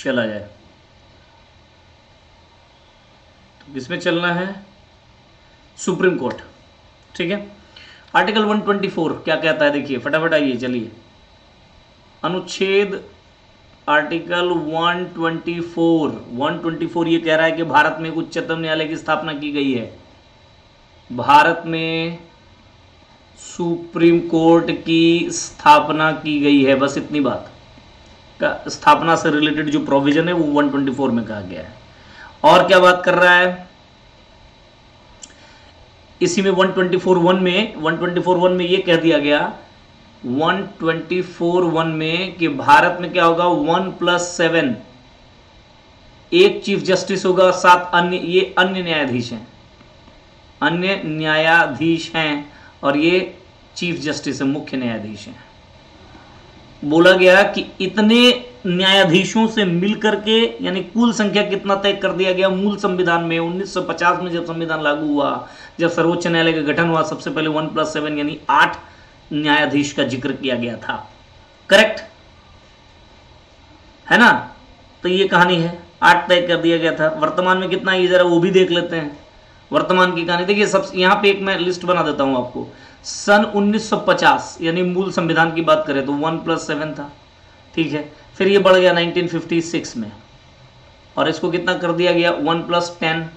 चला जाए। तो किसमें चलना है? Supreme court. ठीक है, आर्टिकल 124 क्या कहता है, देखिए फटाफट आइए चलिए। अनुच्छेद आर्टिकल 124 ये कह रहा है कि भारत में उच्चतम न्यायालय की स्थापना की गई है। भारत में सुप्रीम कोर्ट की स्थापना की गई है, बस इतनी बात का स्थापना से रिलेटेड जो प्रोविजन है वो 124 में कहा गया है। और क्या बात कर रहा है इसी में 124(1) में ये कह दिया गया 124(1) में कि भारत में क्या होगा 1+7 एक चीफ जस्टिस होगा, 7 अन्य, ये अन्य न्यायाधीश हैं, अन्य न्यायाधीश हैं और ये चीफ जस्टिस है, मुख्य न्यायाधीश हैं। बोला गया कि इतने न्यायाधीशों से मिलकर के यानी कुल संख्या कितना तय कर दिया गया मूल संविधान में 1950 में जब संविधान लागू हुआ, जब सर्वोच्च न्यायालय का गठन हुआ, सबसे पहले 1+7 यानी 8 न्यायाधीश का जिक्र किया गया था। करेक्ट है ना? तो ये कहानी है, 8 तय कर दिया गया था। वर्तमान में कितना है जरा वो भी देख लेते हैं, वर्तमान की कहानी देखिए। सब यहाँ पे एक मैं लिस्ट बना देता हूँ आपको। सन 1950 यानी मूल संविधान की बात करें तो 1+7 था, ठीक है। फिर ये बढ़ गया 1956 में और इसको कितना कर दिया गया 1+10।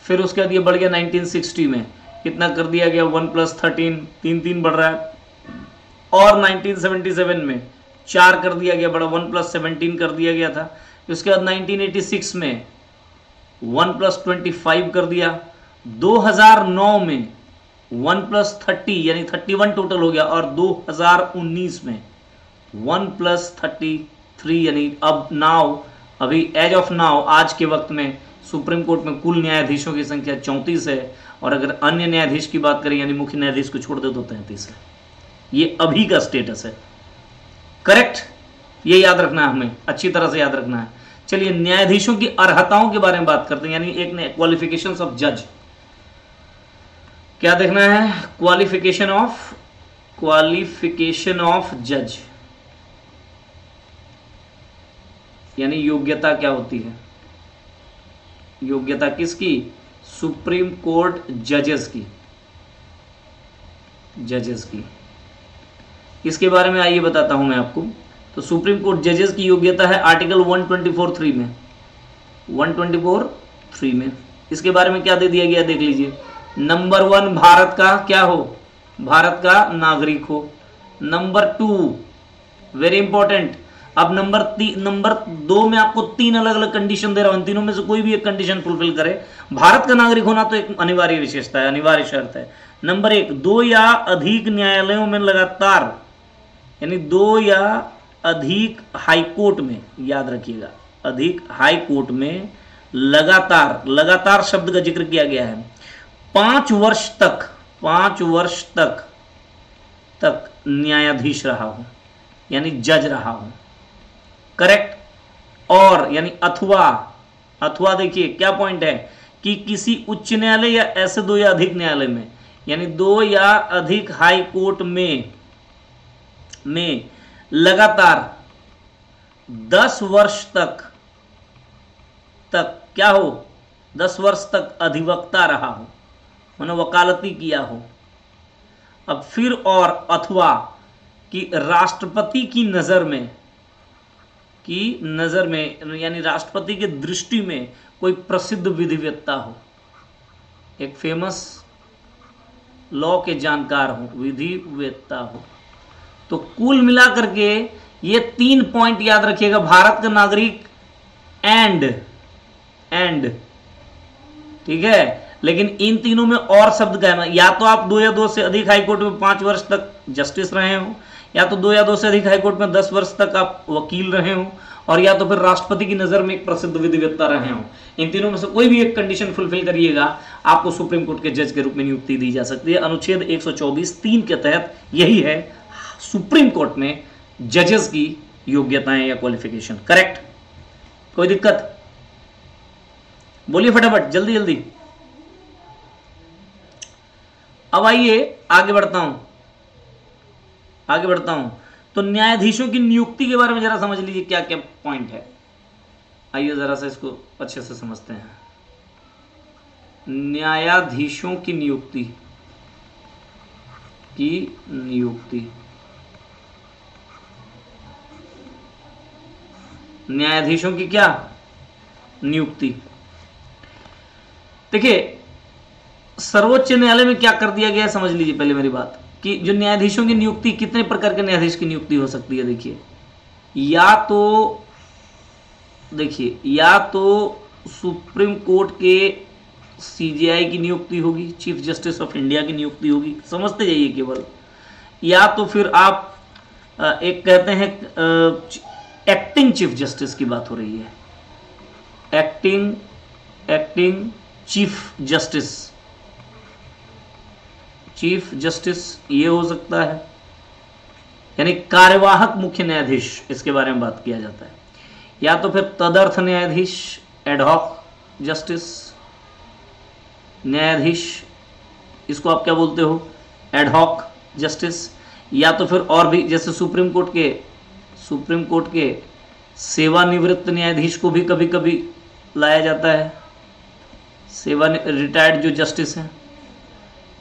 फिर उसके बाद ये बढ़ गया 1960 में, कितना कर दिया गया 1+13, 3 बढ़ रहा है। और 1977 में 4 कर दिया गया, बड़ा 1+17 कर दिया गया था। उसके बाद 1986 में 1+25 कर दिया। 2009 में 1+30 यानी 31 टोटल हो गया और 2019 में 1+33 यानी अब नाउ अभी एज ऑफ नाउ आज के वक्त में सुप्रीम कोर्ट में कुल न्यायाधीशों की संख्या 34 है और अगर अन्य न्यायाधीश की बात करें यानी मुख्य न्यायाधीश को छोड़ दे तो 33 है। ये अभी का स्टेटस है। करेक्ट, ये याद रखना है, हमें अच्छी तरह से याद रखना है। चलिए न्यायाधीशों की अर्हताओं के बारे में बात करते हैं, यानी एक ने क्वालिफिकेशंस ऑफ जज। क्या देखना है? क्वालिफिकेशन ऑफ जज यानी योग्यता क्या होती है, योग्यता किसकी? सुप्रीम कोर्ट जजेस की, इसके बारे में आइए बताता हूं मैं आपको। तो सुप्रीम कोर्ट जजेस की योग्यता है आर्टिकल 124(3) में, 124(3) में। इसके बारे में क्या दे दिया गया देख लीजिए। नंबर 1 भारत का क्या हो? भारत का नागरिक हो। Number 2 very important. अब नंबर 2 में आपको 3 अलग अलग कंडीशन दे रहा हूं, इन तीनों में से कोई भी एक कंडीशन फुलफिल करे। भारत का नागरिक होना तो एक अनिवार्य विशेषता है, अनिवार्य शर्त है। नंबर 1 2 या अधिक न्यायालयों में लगातार यानी 2 या अधिक हाईकोर्ट में, याद रखिएगा अधिक हाईकोर्ट में लगातार शब्द का जिक्र किया गया है। 5 वर्ष तक न्यायाधीश रहा हो यानी जज रहा हो। करेक्ट। और यानी अथवा देखिए क्या पॉइंट है कि किसी उच्च न्यायालय या ऐसे 2 या अधिक न्यायालय में यानी 2 या अधिक हाई कोर्ट में लगातार 10 वर्ष तक क्या हो, 10 वर्ष तक अधिवक्ता रहा हो, मैंने वकालती किया हो। अब फिर और अथवा कि राष्ट्रपति की नजर में यानी राष्ट्रपति की दृष्टि में कोई प्रसिद्ध विधिवेत्ता हो, एक फेमस लॉ के जानकार हो, विधिवेत्ता हो। तो कुल मिलाकर के ये 3 पॉइंट याद रखिएगा, भारत का नागरिक एंड ठीक है। लेकिन इन तीनों में और शब्द कहना, या तो आप 2 या 2 से अधिक हाईकोर्ट में 5 वर्ष तक जस्टिस रहे हो, या तो 2 या 2 से अधिक हाईकोर्ट में 10 वर्ष तक आप वकील रहे हो, और या तो फिर राष्ट्रपति की नजर में एक प्रसिद्ध विधिवेत्ता रहे हो। इन तीनों में से कोई भी एक कंडीशन फुलफिल करिएगा, आपको सुप्रीम कोर्ट के जज के रूप में नियुक्ति दी जा सकती है। अनुच्छेद 124(3) के तहत यही है सुप्रीम कोर्ट में जजेस की योग्यताएं या क्वालिफिकेशन। करेक्ट, कोई दिक्कत? बोलिए फटाफट, जल्दी जल्दी। अब आइए आगे बढ़ता हूं। तो न्यायाधीशों की नियुक्ति के बारे में जरा समझ लीजिए क्या क्या पॉइंट है। आइए जरा सा इसको अच्छे से समझते हैं। न्यायाधीशों की नियुक्ति न्यायाधीशों की क्या नियुक्ति। देखिए सर्वोच्च न्यायालय में क्या कर दिया गया है, समझ लीजिए पहले मेरी बात, कि जो न्यायाधीशों की नियुक्ति, कितने प्रकार के न्यायाधीश की नियुक्ति हो सकती है। देखिए या तो सुप्रीम कोर्ट के सीजेआई की नियुक्ति होगी, चीफ जस्टिस ऑफ इंडिया की नियुक्ति होगी, समझते जाइए केवल। या तो फिर आप एक कहते हैं एक्टिंग चीफ जस्टिस की बात हो रही है, एक्टिंग चीफ जस्टिस ये हो सकता है, यानी कार्यवाहक मुख्य न्यायाधीश, इसके बारे में बात किया जाता है। या तो फिर तदर्थ न्यायाधीश, एडहॉक जस्टिस न्यायाधीश, इसको आप क्या बोलते हो, एडहॉक जस्टिस। या तो फिर और भी, जैसे सुप्रीम कोर्ट के सेवानिवृत्त न्यायाधीश को भी कभी कभी लाया जाता है, रिटायर्ड जो जस्टिस हैं,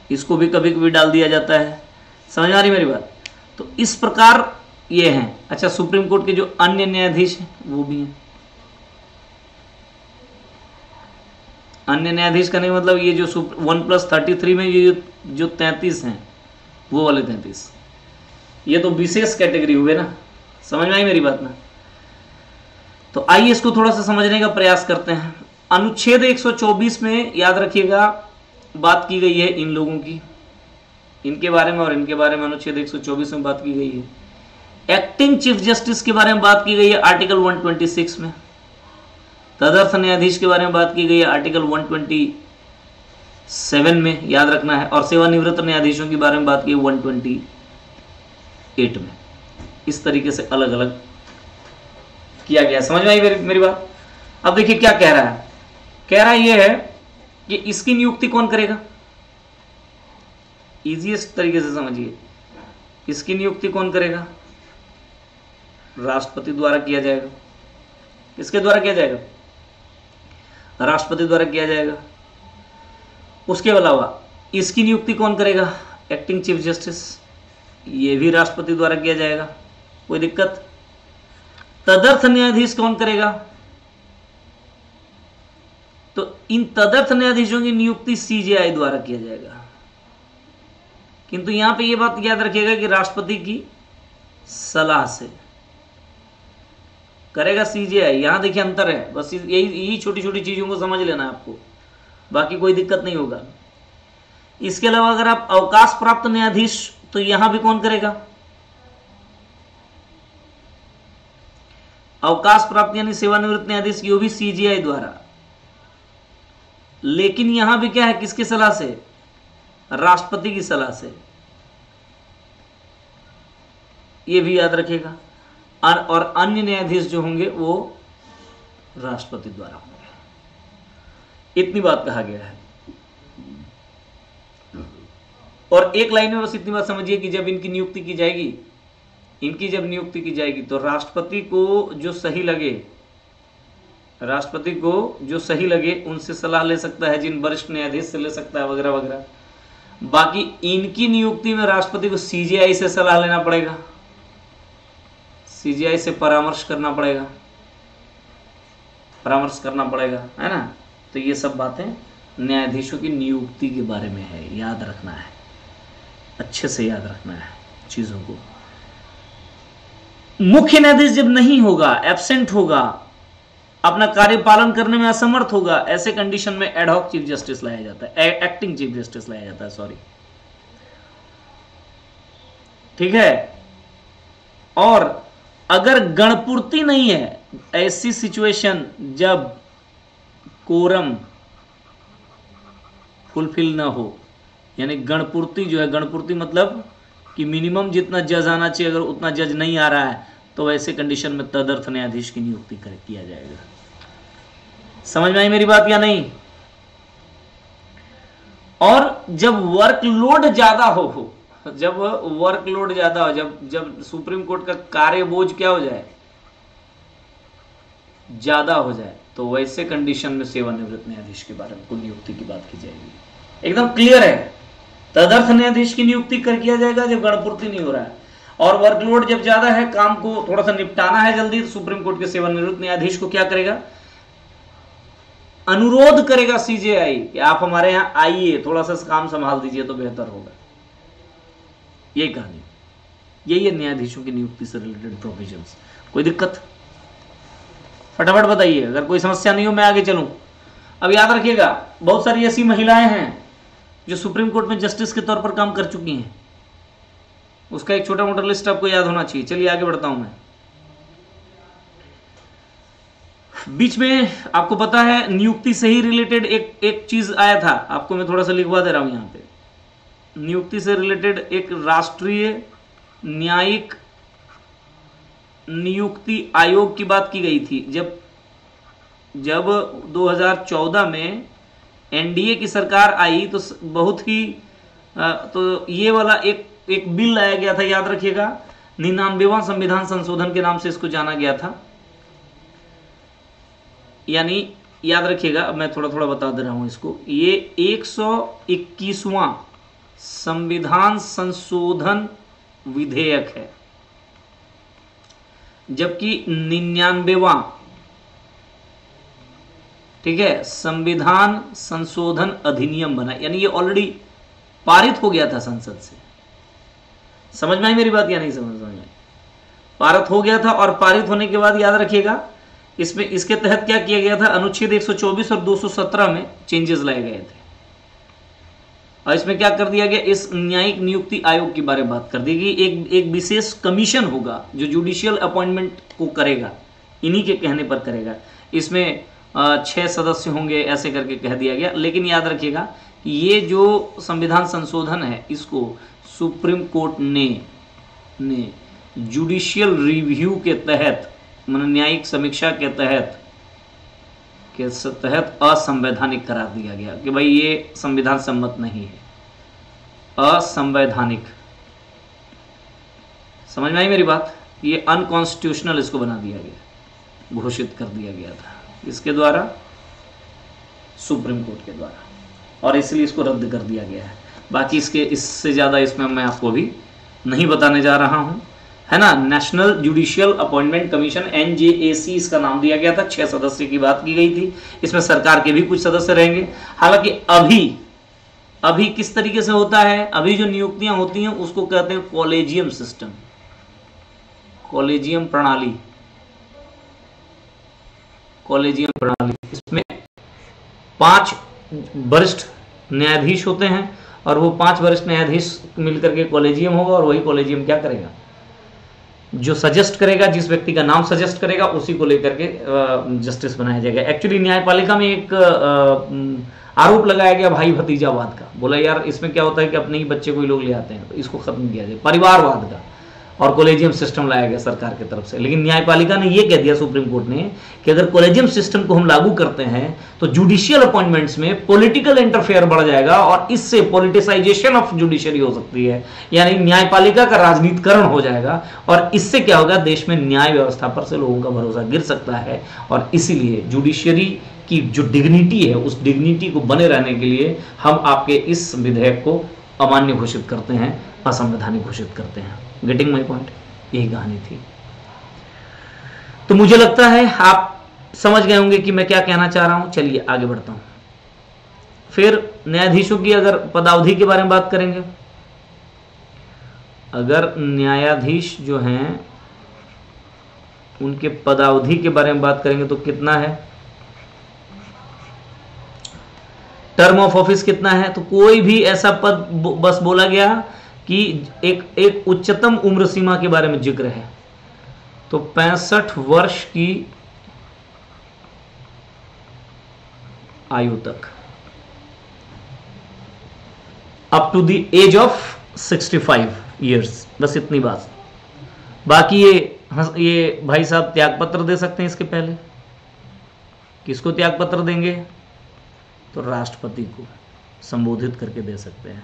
इसको भी कभी कभी डाल दिया जाता है। समझ में आ रही मेरी बात। तो इस प्रकार ये हैं। अच्छा, सुप्रीम कोर्ट के जो अन्य न्यायाधीश हैं वो भी हैं। अन्य न्यायाधीश का नहीं मतलब ये जो 1+33 में ये जो 33 हैं, वो वाले 33, ये तो विशेष कैटेगरी हुए ना। समझ में आई मेरी बात ना। तो आइए इसको थोड़ा सा समझने का प्रयास करते हैं। अनुच्छेद 124 में याद रखिएगा बात की गई है इन लोगों की, इनके बारे में और इनके बारे में अनुच्छेद 124 में बात की गई है। एक्टिंग चीफ जस्टिस के बारे में बात की गई है आर्टिकल 126 में। तदर्थ न्यायाधीश के बारे में बात की गई है आर्टिकल 127 में, याद रखना है। और सेवानिवृत्त न्यायाधीशों के बारे में बात की 128 में। इस तरीके से अलग अलग किया गया। समझ में आई मेरी बात। अब देखिए क्या कह रहा है, यह है कि इसकी नियुक्ति कौन करेगा। इजीएस्ट तरीके से समझिए, इसकी नियुक्ति कौन करेगा, राष्ट्रपति द्वारा किया जाएगा। किसके द्वारा किया जाएगा, राष्ट्रपति द्वारा किया जाएगा। उसके अलावा इसकी नियुक्ति कौन करेगा, एक्टिंग चीफ जस्टिस, ये भी राष्ट्रपति द्वारा किया जाएगा, कोई दिक्कत। तदर्थ न्यायाधीश कौन करेगा, तो इन तदर्थ न्यायाधीशों की नियुक्ति सीजेआई द्वारा किया जाएगा। किंतु यहां पे ये बात याद रखिएगा कि राष्ट्रपति की सलाह से करेगा सीजेआई। यहां देखिए अंतर है, बस यही छोटी छोटी चीजों को समझ लेना है आपको, बाकी कोई दिक्कत नहीं होगा। इसके अलावा अगर आप अवकाश प्राप्त न्यायाधीश, तो यहां भी कौन करेगा, अवकाश प्राप्त यानी सेवानिवृत्त न्यायाधीश, ये भी सीजेआई द्वारा। लेकिन यहां भी क्या है, किसकी सलाह से, राष्ट्रपति की सलाह से, ये भी याद रखिएगा। और अन्य न्यायाधीश जो होंगे वो राष्ट्रपति द्वारा होंगे। इतनी बात कहा गया है। और एक लाइन में बस इतनी बात समझिए कि जब इनकी नियुक्ति की जाएगी, तो राष्ट्रपति को जो सही लगे उनसे सलाह ले सकता है, जिन वरिष्ठ न्यायाधीश से ले सकता है, वगैरह वगैरह। बाकी इनकी नियुक्ति में राष्ट्रपति को सीजेआई से सलाह लेना पड़ेगा, सीजेआई से परामर्श करना पड़ेगा, है ना। तो ये सब बातें न्यायाधीशों की नियुक्ति के बारे में है, याद रखना है, अच्छे से याद रखना है चीजों को। मुख्य न्यायाधीश जब नहीं होगा, एब्सेंट होगा, अपना कार्य पालन करने में असमर्थ होगा, ऐसे कंडीशन में एडहॉक चीफ जस्टिस लाया जाता है, एक्टिंग चीफ जस्टिस लाया जाता है, सॉरी, ठीक है। और अगर गणपूर्ति नहीं है, ऐसी सिचुएशन जब कोरम फुलफिल ना हो, यानी गणपूर्ति जो है, गणपूर्ति मतलब कि मिनिमम जितना जज आना चाहिए, अगर उतना जज नहीं आ रहा है, तो ऐसे कंडीशन में तदर्थ न्यायाधीश की नियुक्ति किया जाएगा। समझ में आई मेरी बात या नहीं। और जब वर्कलोड ज्यादा हो, जब सुप्रीम कोर्ट का कार्य बोझ क्या हो जाए, ज्यादा हो जाए तो वैसे कंडीशन में सेवानिवृत्त न्यायाधीश के बारे में कोई नियुक्ति की बात की जाएगी। एकदम क्लियर है। तदर्थ न्यायाधीश की नियुक्ति कर किया जाएगा जब गणपूर्ति नहीं हो रहा है और वर्कलोड जब ज्यादा है, काम को थोड़ा सा निपटाना है जल्दी, तो सुप्रीम कोर्ट के सेवानिवृत्त न्यायाधीश को क्या करेगा, अनुरोध करेगा सीजेआई कि आप हमारे यहां आइए, थोड़ा सा काम संभाल दीजिए तो बेहतर होगा। यही कहानी, यही है न्यायाधीशों की नियुक्ति से रिलेटेड प्रोविजंस। कोई दिक्कत फटाफट बताइए, अगर कोई समस्या नहीं हो मैं आगे चलूं। अब याद रखिएगा, बहुत सारी ऐसी महिलाएं हैं जो सुप्रीम कोर्ट में जस्टिस के तौर पर काम कर चुकी हैं, उसका एक छोटा मोटा लिस्ट आपको याद होना चाहिए। चलिए आगे बढ़ता हूं मैं। बीच में आपको पता है नियुक्ति से ही रिलेटेड एक चीज आया था, आपको मैं थोड़ा सा लिखवा दे रहा हूं यहां पे। नियुक्ति से रिलेटेड एक राष्ट्रीय न्यायिक नियुक्ति आयोग की बात की गई थी। जब 2014 में एनडीए की सरकार आई तो बहुत ही तो ये वाला एक बिल लाया गया था, याद रखिएगा, 99वां संविधान संशोधन के नाम से इसको जाना गया था। यानी याद रखिएगा, अब मैं थोड़ा थोड़ा बता दे रहा हूं इसको। ये 121वां संविधान संशोधन विधेयक है, जबकि 99वां, ठीक है, संविधान संशोधन अधिनियम बना। यानी ये ऑलरेडी पारित हो गया था संसद से। समझ में आई मेरी बात या नहीं समझ में? पारित हो गया था और पारित होने के बाद याद रखिएगा इसमें इसके तहत क्या किया गया था, अनुच्छेद 124 और 217 में चेंजेस लाए गए थे और इसमें क्या कर दिया गया, इस न्यायिक नियुक्ति आयोग के बारे में बात कर दी गई। एक विशेष कमीशन होगा जो जुडिशियल अपॉइंटमेंट को करेगा, इन्हीं के कहने पर करेगा। इसमें 6 सदस्य होंगे ऐसे करके कह दिया गया। लेकिन याद रखिएगा ये जो संविधान संशोधन है इसको सुप्रीम कोर्ट ने जुडिशियल रिव्यू के तहत, न्यायिक समीक्षा के तहत असंवैधानिक करार दिया गया कि भाई ये संविधान सम्मत नहीं है, असंवैधानिक। समझ में आई मेरी बात? ये अनकॉन्स्टिट्यूशनल इसको बना दिया गया, घोषित कर दिया गया था इसके द्वारा, सुप्रीम कोर्ट के द्वारा, और इसलिए इसको रद्द कर दिया गया है। बाकी इससे ज्यादा इसमें मैं आपको अभी नहीं बताने जा रहा हूं, है ना। National judicial appointment commission, NJAC इसका नाम दिया गया था। 6 सदस्य की बात की गई थी। इसमें सरकार के भी कुछ सदस्य रहेंगे। हालांकि अभी किस तरीके से होता है, अभी जो नियुक्तियां होती हैं उसको कहते हैं कॉलेजियम सिस्टम, कॉलेजियम प्रणाली, कॉलेजियम प्रणाली। इसमें 5 वरिष्ठ न्यायाधीश होते हैं और वो 5 वरिष्ठ न्यायाधीश मिलकर के कॉलेजियम होगा और वही कॉलेजियम क्या करेगा, जो सजेस्ट करेगा, जिस व्यक्ति का नाम सजेस्ट करेगा उसी को लेकर के जस्टिस बनाया जाएगा। एक्चुअली न्यायपालिका में एक आरोप लगाया गया भाई भतीजावाद का। बोला यार इसमें क्या होता है कि अपने ही बच्चे को ही लोग ले आते हैं, तो इसको खत्म किया जाए, परिवारवाद का, और कॉलेजियम सिस्टम लाया गया सरकार की तरफ से। लेकिन न्यायपालिका ने यह कह दिया, सुप्रीम कोर्ट ने, कि अगर कॉलेजियम सिस्टम को हम लागू करते हैं तो जुडिशियल अपॉइंटमेंट्स में पॉलिटिकल इंटरफेयर बढ़ जाएगा और इससे पॉलिटिसाइजेशन ऑफ जुडिशरी हो सकती है, यानी न्यायपालिका का राजनीतिकरण हो जाएगा और इससे क्या होगा, देश में न्याय व्यवस्था पर से लोगों का भरोसा गिर सकता है। और इसीलिए जुडिशरी की जो डिग्निटी है उस डिग्निटी को बने रहने के लिए हम आपके इस विधेयक को अमान्य घोषित करते हैं, असंवैधानिक घोषित करते हैं। Getting my point? यही कहानी थी। तो मुझे लगता है आप समझ गए होंगे कि मैं क्या कहना चाह रहा हूं। चलिए आगे बढ़ता हूं। फिर न्यायाधीशों की अगर पदावधि के बारे में बात करेंगे, अगर न्यायाधीश जो हैं उनके पदावधि के बारे में बात करेंगे तो कितना है, टर्म ऑफ ऑफिस कितना है, तो कोई भी ऐसा पद बस बोला गया कि एक उच्चतम उम्र सीमा के बारे में जिक्र है, तो 65 वर्ष की आयु तक, up to the age of 65 years, बस इतनी बात। बाकी ये भाई साहब त्यागपत्र दे सकते हैं इसके पहले। किसको त्यागपत्र देंगे, तो राष्ट्रपति को संबोधित करके दे सकते हैं।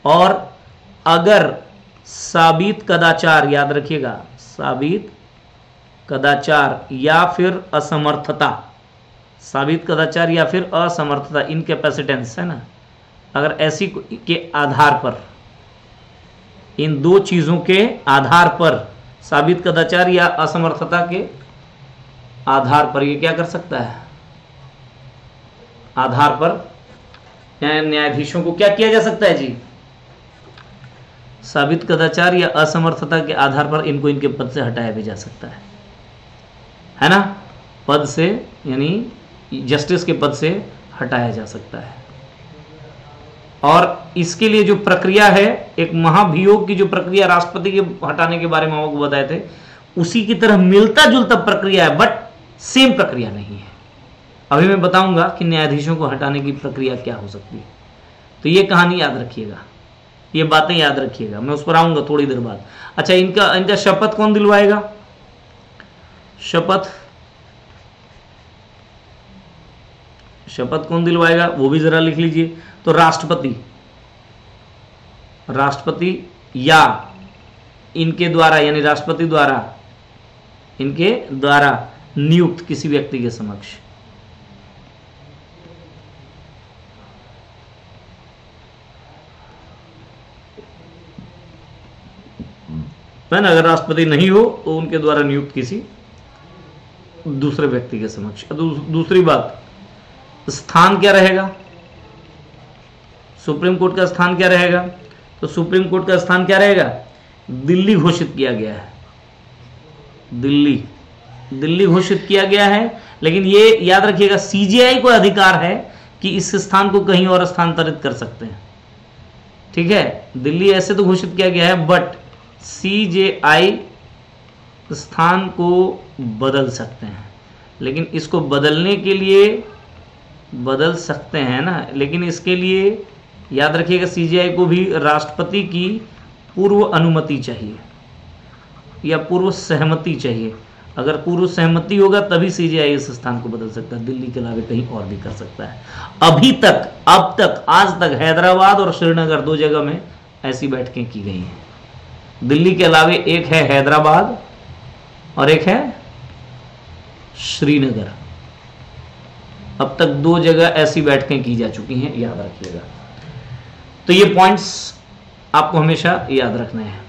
और अगर साबित कदाचार, याद रखिएगा, साबित कदाचार या फिर असमर्थता, साबित कदाचार या फिर असमर्थता, इनकैपेसिटेंस है ना, अगर ऐसी के आधार पर, इन दो चीजों के आधार पर, साबित कदाचार या असमर्थता के आधार पर, ये क्या कर सकता है, आधार पर न्यायाधीशों को क्या किया जा सकता है जी, साबित कदाचार या असमर्थता के आधार पर इनको इनके पद से हटाया भी जा सकता है ना, पद से यानी जस्टिस के पद से हटाया जा सकता है। और इसके लिए जो प्रक्रिया है, एक महाभियोग की जो प्रक्रिया राष्ट्रपति के हटाने के बारे में आपको बताए थे, उसी की तरह मिलता जुलता प्रक्रिया है, बट सेम प्रक्रिया नहीं है। अभी मैं बताऊंगा कि न्यायाधीशों को हटाने की प्रक्रिया क्या हो सकती है। तो ये कहानी याद रखिएगा, ये बातें याद रखिएगा, मैं उस पर आऊंगा थोड़ी देर बाद। अच्छा, इनका शपथ कौन दिलवाएगा, शपथ कौन दिलवाएगा वो भी जरा लिख लीजिए। तो राष्ट्रपति या इनके द्वारा, यानी राष्ट्रपति द्वारा, इनके द्वारा नियुक्त किसी व्यक्ति के समक्ष। अगर राष्ट्रपति नहीं हो तो उनके द्वारा नियुक्त किसी दूसरे व्यक्ति के समक्ष। दूसरी बात, स्थान क्या रहेगा, सुप्रीम कोर्ट का स्थान क्या रहेगा, तो सुप्रीम कोर्ट का स्थान क्या रहेगा, दिल्ली घोषित किया गया है, दिल्ली घोषित किया गया है। लेकिन ये याद रखिएगा, सीजेआई को अधिकार है कि इस स्थान को कहीं और स्थानांतरित कर सकते हैं, ठीक है। दिल्ली ऐसे तो घोषित किया गया है, बट सीजेआई स्थान को बदल सकते हैं। लेकिन इसको बदलने के लिए बदल सकते हैं ना, लेकिन इसके लिए याद रखिएगा सीजेआई को भी राष्ट्रपति की पूर्व अनुमति चाहिए या पूर्व सहमति चाहिए। अगर पूर्व सहमति होगा तभी सीजेआई इस स्थान को बदल सकता है, दिल्ली के अलावा कहीं और भी कर सकता है। अब तक आज तक हैदराबाद और श्रीनगर दो जगह में ऐसी बैठकें की गई हैं। दिल्ली के अलावा एक है हैदराबाद और एक है श्रीनगर। अब तक दो जगह ऐसी बैठकें की जा चुकी हैं, याद रखिएगा। तो ये पॉइंट्स आपको हमेशा याद रखने हैं।